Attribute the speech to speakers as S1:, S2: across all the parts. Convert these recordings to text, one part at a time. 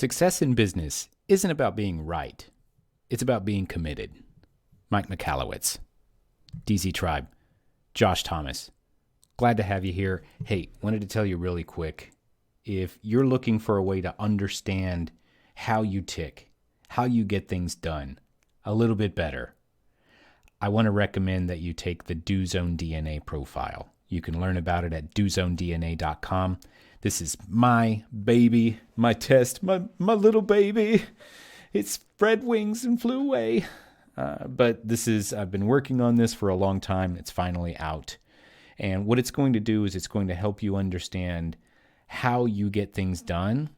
S1: Success in business isn't about being right. It's about being committed. Mike McAllowitz, DZ Tribe, Josh Thomas. Glad to have you here. Hey, wanted to tell you really quick, if you're looking for a way to understand how you tick, how you get things done a little bit better, I want to recommend that you take the Do Zone DNA profile. You can learn about it at dozonedna.com. This is my baby, my test, my little baby. It's spread wings and flew away. But I've been working on this for a long time. It's finally out. And what it's going to do is it's going to help you understand how you get things done,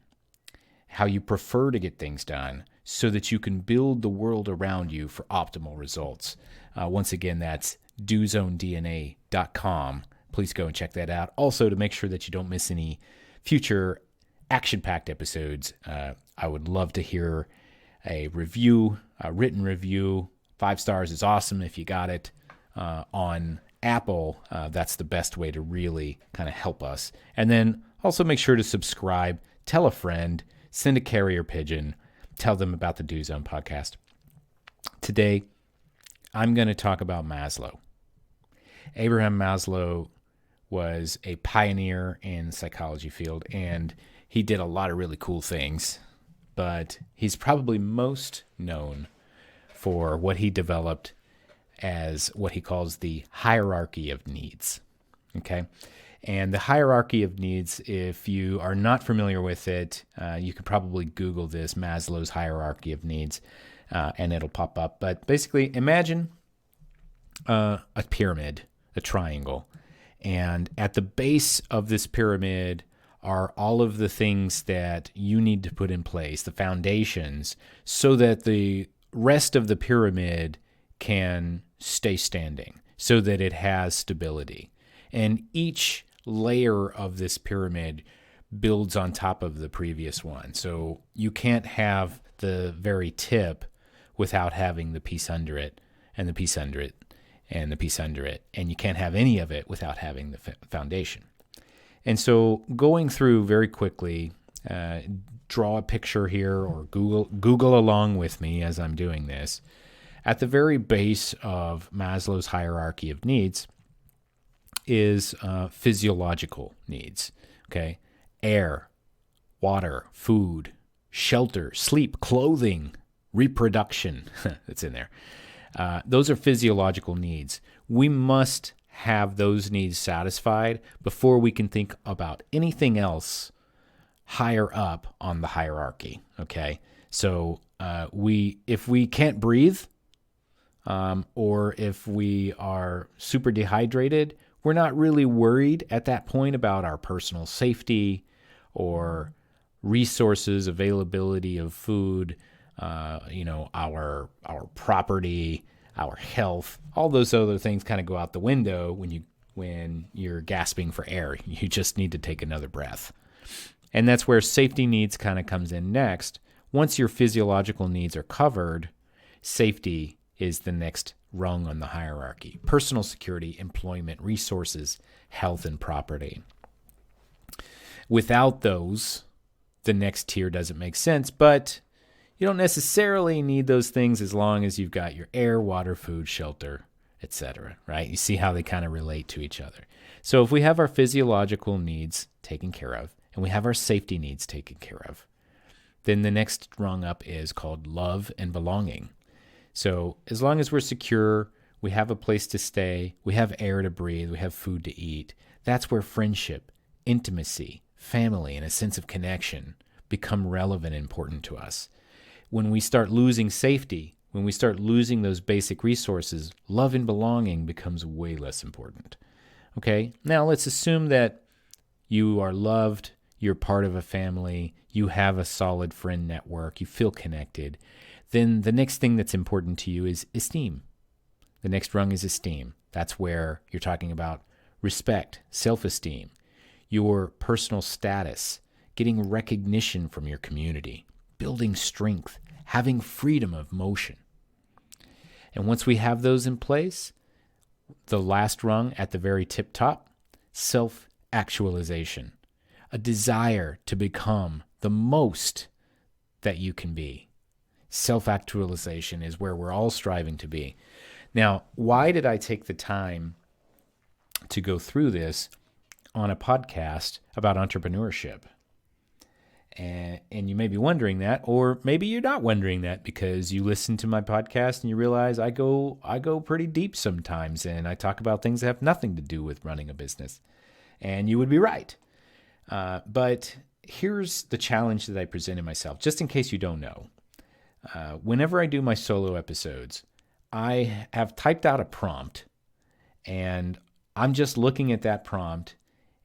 S1: how you prefer to get things done, so that you can build the world around you for optimal results. Once again, that's dozonedna.com. Please go and check that out. Also, to make sure that you don't miss any future action-packed episodes, I would love to hear a review, a written review. 5 stars is awesome if you got it. On Apple, that's the best way to really kind of help us. And then also make sure to subscribe, tell a friend, send a carrier pigeon, tell them about the Do Zone podcast. Today, I'm going to talk about Maslow. Abraham Maslow was a pioneer in the psychology field, and he did a lot of really cool things, but he's probably most known for what he developed as what he calls the hierarchy of needs. Okay? And the hierarchy of needs, if you are not familiar with it, you could probably Google this, Maslow's hierarchy of needs, and it'll pop up. But basically, imagine a pyramid, a triangle. And at the base of this pyramid are all of the things that you need to put in place, the foundations, so that the rest of the pyramid can stay standing, so that it has stability. And each layer of this pyramid builds on top of the previous one. So you can't have the very tip without having the piece under it, and the piece under it, and the piece under it. And you can't have any of it without having the foundation. And so going through very quickly, draw a picture here or Google along with me as I'm doing this. At the very base of Maslow's hierarchy of needs is physiological needs, okay? Air, water, food, shelter, sleep, clothing, reproduction. That's in there. Those are physiological needs. We must have those needs satisfied before we can think about anything else higher up on the hierarchy, okay? So if we can't breathe, or if we are super dehydrated, we're not really worried at that point about our personal safety or resources, availability of food, our property, our health. All those other things kind of go out the window when you're gasping for air. You just need to take another breath. And that's where safety needs kind of comes in next. Once your physiological needs are covered, safety is the next rung on the hierarchy. Personal security, employment, resources, health, and property. Without those, the next tier doesn't make sense, but you don't necessarily need those things as long as you've got your air, water, food, shelter, etc., right? You see how they kind of relate to each other. So if we have our physiological needs taken care of, and we have our safety needs taken care of, then the next rung up is called love and belonging. So as long as we're secure, we have a place to stay, we have air to breathe, we have food to eat, that's where friendship, intimacy, family, and a sense of connection become relevant and important to us. When we start losing safety, when we start losing those basic resources, love and belonging becomes way less important. Okay, now let's assume that you are loved, you're part of a family, you have a solid friend network, you feel connected. Then the next thing that's important to you is esteem. The next rung is esteem. That's where you're talking about respect, self-esteem, your personal status, getting recognition from your community, building strength, having freedom of motion. And once we have those in place, the last rung at the very tip top, self-actualization, a desire to become the most that you can be. Self-actualization is where we're all striving to be. Now, why did I take the time to go through this on a podcast about entrepreneurship? And you may be wondering that, or maybe you're not wondering that because you listen to my podcast and you realize I go pretty deep sometimes, and I talk about things that have nothing to do with running a business. And you would be right. But here's the challenge that I presented myself, just in case you don't know. Whenever I do my solo episodes, I have typed out a prompt, and I'm just looking at that prompt,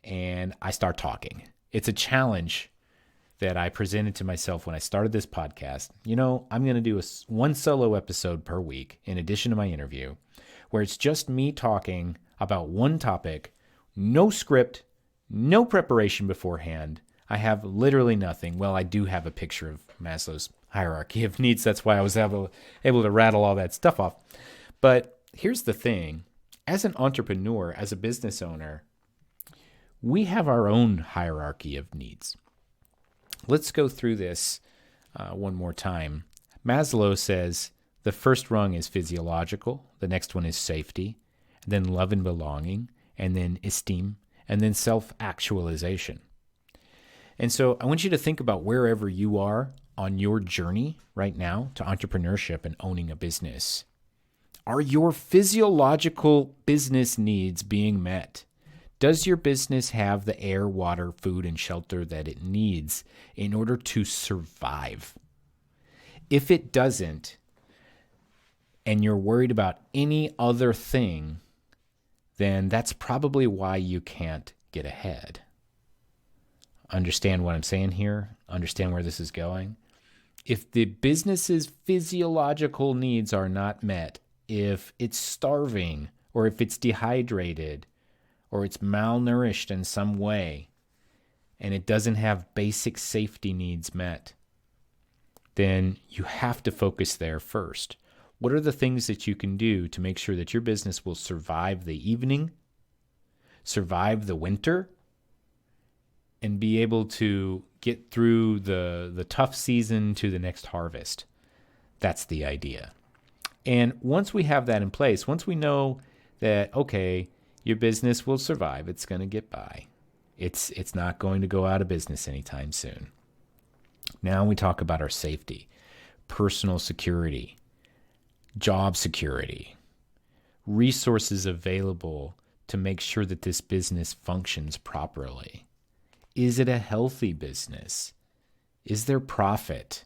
S1: and I start talking. It's a challenge that I presented to myself when I started this podcast. I'm going to do one solo episode per week in addition to my interview, where it's just me talking about one topic, no script, no preparation beforehand. I have literally nothing. Well, I do have a picture of Maslow's hierarchy of needs. That's why I was able to rattle all that stuff off. But here's the thing. As an entrepreneur, as a business owner, we have our own hierarchy of needs. Let's go through this one more time. Maslow says the first rung is physiological, the next one is safety, then love and belonging, and then esteem, and then self-actualization. And so I want you to think about wherever you are on your journey right now to entrepreneurship and owning a business. Are your physiological business needs being met? Does your business have the air, water, food, and shelter that it needs in order to survive? If it doesn't, and you're worried about any other thing, then that's probably why you can't get ahead. Understand what I'm saying here? Understand where this is going? If the business's physiological needs are not met, if it's starving, or if it's dehydrated, or it's malnourished in some way, and it doesn't have basic safety needs met, then you have to focus there first. What are the things that you can do to make sure that your business will survive the evening, survive the winter, and be able to get through the tough season to the next harvest? That's the idea. And once we have that in place, once we know that, okay, your business will survive, it's going to get by. It's not going to go out of business anytime soon. Now we talk about our safety, personal security, job security, resources available to make sure that this business functions properly. Is it a healthy business? Is there profit?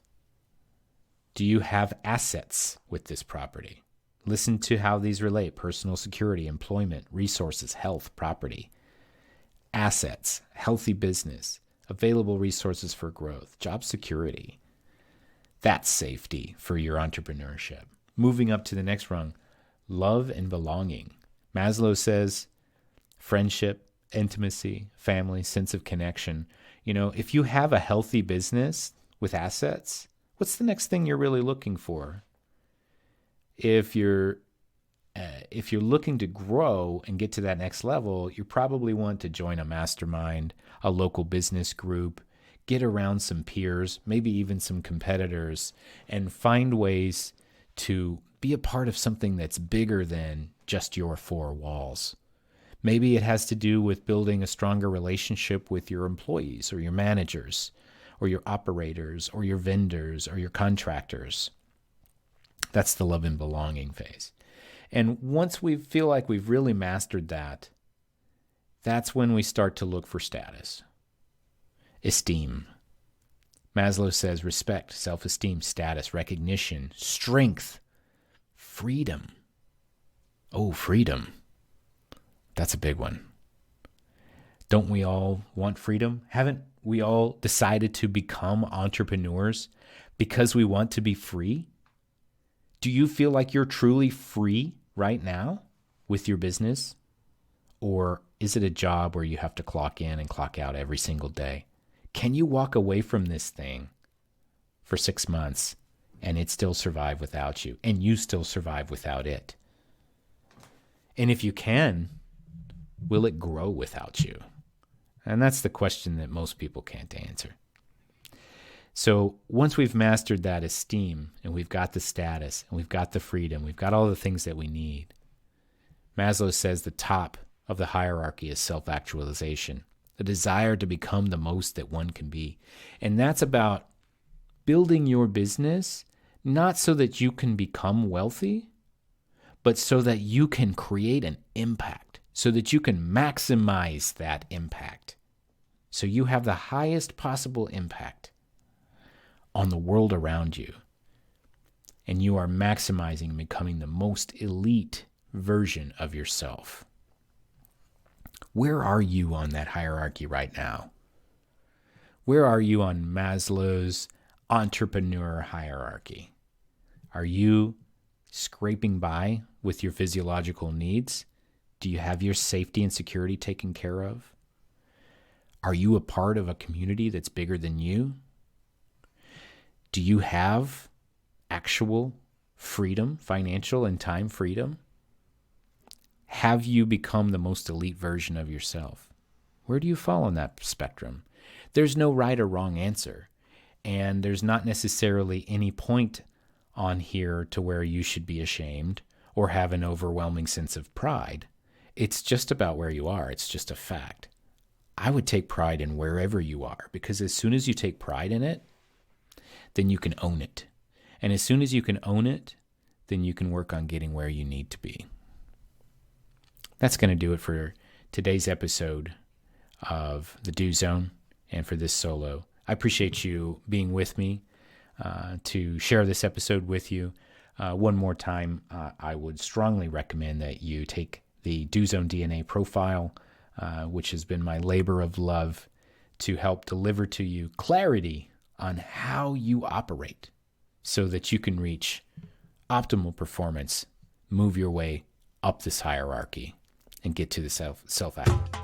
S1: Do you have assets with this property? Listen to how these relate: personal security, employment, resources, health, property, assets, healthy business, available resources for growth, job security. That's safety for your entrepreneurship. Moving up to the next rung, love and belonging. Maslow says friendship, intimacy, family, sense of connection. If you have a healthy business with assets, what's the next thing you're really looking for? If you're looking to grow and get to that next level, you probably want to join a mastermind, a local business group, get around some peers, maybe even some competitors, and find ways to be a part of something that's bigger than just your four walls. Maybe it has to do with building a stronger relationship with your employees or your managers or your operators or your vendors or your contractors. That's the love and belonging phase. And once we feel like we've really mastered that, that's when we start to look for status. Esteem. Maslow says respect, self-esteem, status, recognition, strength, freedom. Oh, freedom. That's a big one. Don't we all want freedom? Haven't we all decided to become entrepreneurs because we want to be free? Do you feel like you're truly free right now with your business? Or is it a job where you have to clock in and clock out every single day? Can you walk away from this thing for 6 months and it still survive without you, and you still survive without it? And if you can, will it grow without you? And that's the question that most people can't answer. So once we've mastered that esteem and we've got the status and we've got the freedom, we've got all the things that we need, Maslow says the top of the hierarchy is self-actualization, the desire to become the most that one can be. And that's about building your business not so that you can become wealthy, but so that you can create an impact, so that you can maximize that impact. So you have the highest possible impact on the world around you. And you are maximizing and becoming the most elite version of yourself. Where are you on that hierarchy right now? Where are you on Maslow's entrepreneur hierarchy? Are you scraping by with your physiological needs? Do you have your safety and security taken care of? Are you a part of a community that's bigger than you? Do you have actual freedom, financial and time freedom? Have you become the most elite version of yourself? Where do you fall on that spectrum? There's no right or wrong answer, and there's not necessarily any point on here to where you should be ashamed or have an overwhelming sense of pride. It's just about where you are. It's just a fact. I would take pride in wherever you are, because as soon as you take pride in it, then you can own it. And as soon as you can own it, then you can work on getting where you need to be. That's going to do it for today's episode of The Do Zone and for this solo. I appreciate you being with me to share this episode with you. One more time, I would strongly recommend that you take the Do Zone DNA profile, which has been my labor of love to help deliver to you clarity on how you operate so that you can reach optimal performance, move your way up this hierarchy, and get to the self-act.